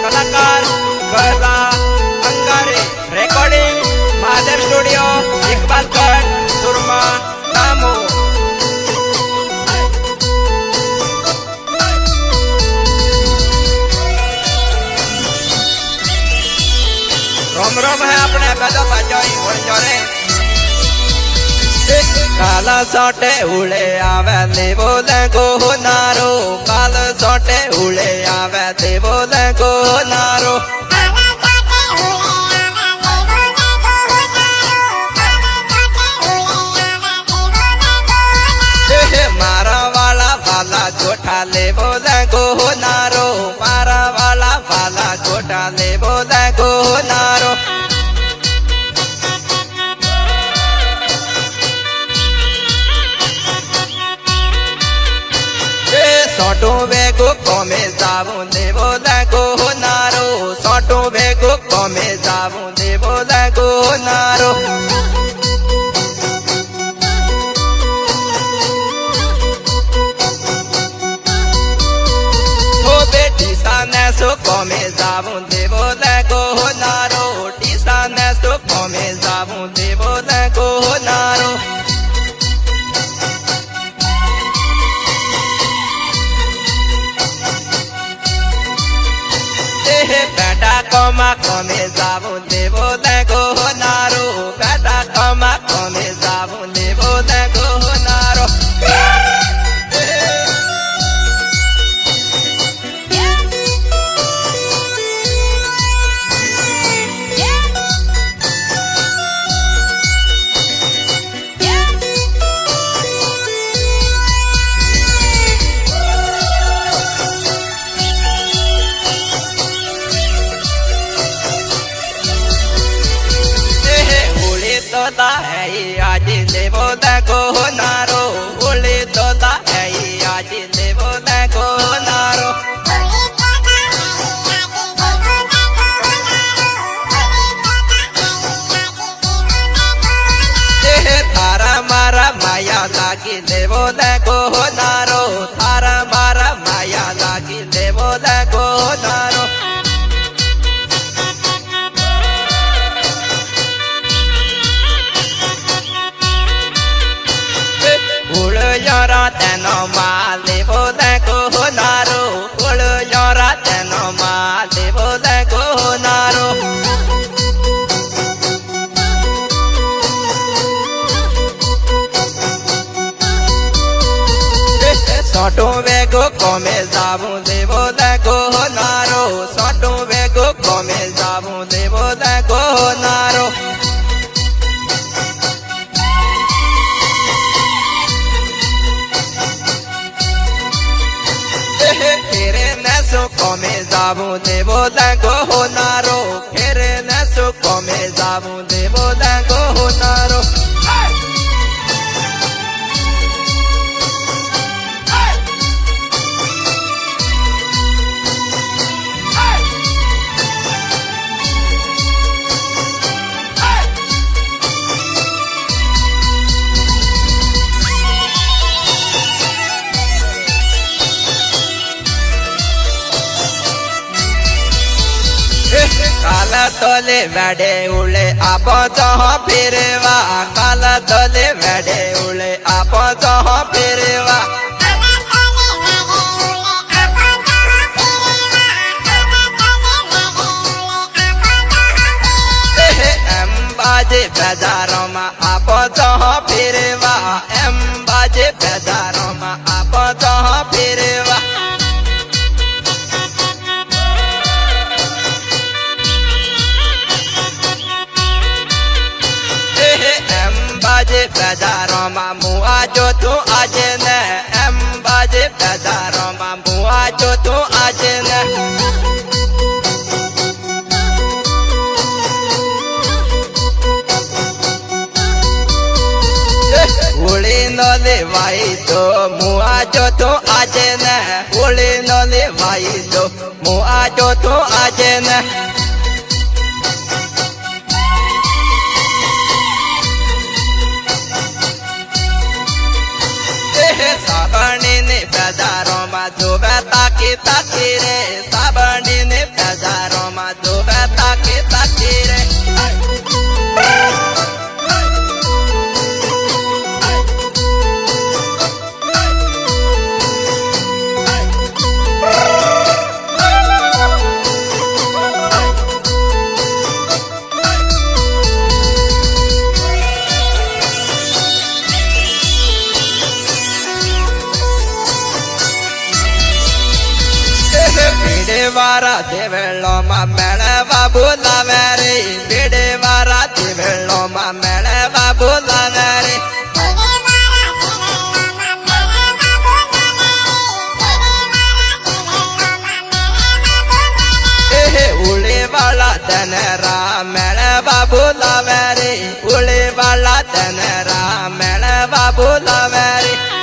कलाकार गला अंगारे रेकॉर्डिंग मादर स्टुडिओ इकबाल खंड सुरमा नामो रोम रोम है अपने बदो बजाई बोले काला सोटे उड़े आवे दे बोले को नारो काल सोटे उड़े आवे दे बोले को नारो मारा वाला वाला छोटा ले बोले को नारो मारा वाला वाला छोटा ले बोले को नारो सोटो बेगो कमे जाबू देवो लगो नारो सोटो बेगो कमे जाबू देवो लगो नारो हो बेटी साने सो कमे जाबू देवो लगो नारो टी साने सो कमे जाबू देवो लगो नारो बेटा कमा कमे जाबू देवो लगो नारो बेटा कमा कमे जाबू देवो लगो नारो आज देवो लगो नारो बोले तोता है आज देवो लगो नारो थारा मारा माया लागी देवो लगो नारो थारा मारा माया लागी देवो लगो नारो Yara teno ma levo leggo naro Ulu yara teno ma levo leggo naro Soto vego come zabu levo leggo naro Soto vego come zabu levo leggo naro come zabu devo leggo naro khere naso come zabu devo leggo naro काला तोले वडे उले आप जहाँ फिरवा काला तोले वडे उले आप जहाँ फिरवा एम बाजे बाजारों में आप जहाँ फिरवा एम बाजे बाजारों में आप जहाँ फिरवा बाजे बाजारों में मुआ जो तू आज न एम बाजे बाजारों में मुआ जो तू आज न उड़ी नले भाई तो मुआ जो तू आज न उड़ी नले भाई तो मुआ जो तू आज न साबणी ने बाजारों में जो ताकी ताकी रे साबणी ने बाजार વારા દેવળોમાં મેળવા બોલાવે રે બેડે વારા દેવળોમાં મેળવા બોલાવે રે ઉળે વાળા તનરા મેળવા બોલાવે રે ઉળે વાળા તનરા મેળવા બોલાવે રે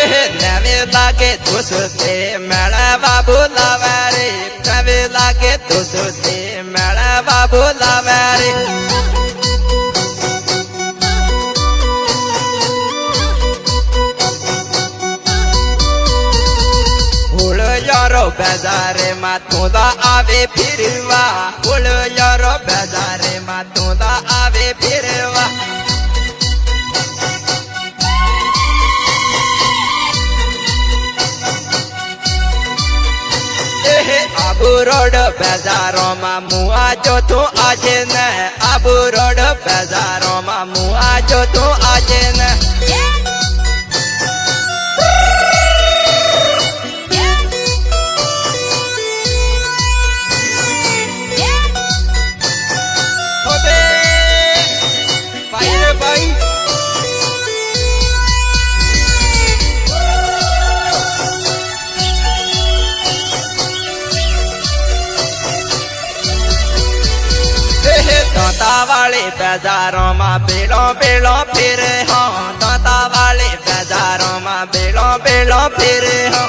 નવે લાગે દુસતે મેળવા બોલાવે રે નવે લાગે દુસતે મેળવા બોલાવે રે યારો બજારે માં તુંદા આવે ફિરવા બોલ યારો બજારે માં તુંદા આવે ફિરવા આબુ રોડ બજારોમાં મુઆ જોતું આજે ને આબુ રોડ બજારોમાં મુઆ જોતું આજે ને વાળી બજારોમાં બેલો બેલો ફેરે હો તોતા વાળી બજારોમાં બેલો બેલો ફેરે હો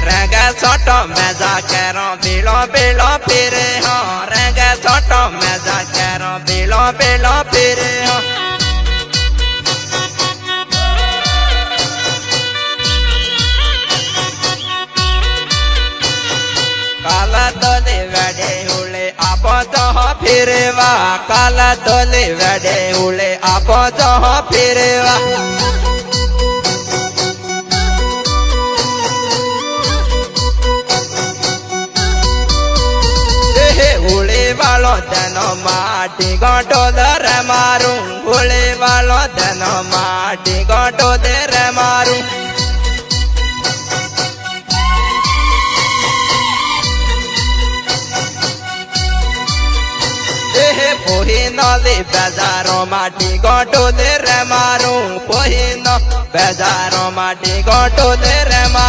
રંગ છોટો મેજા કેરો બેલો બેલો ફેરે હો રંગ છોટો મેજા કેરો બેલો બેલો ફેરે હો કાલા દોલે વેડે ઉલે આપો તો ફેરવા કાલા દોલે વેડે ઉલે આપો તો ફેરવા ઉલે વાળો તેનો માટી ગોટો દર મારું ઉલે વાળો તેનો માટી ગોટો દર મારું પોહીનો લે બજારો માટી ગોટો દે રે મારું પોહીનો બજારો માટી ગોટો દે રે મારું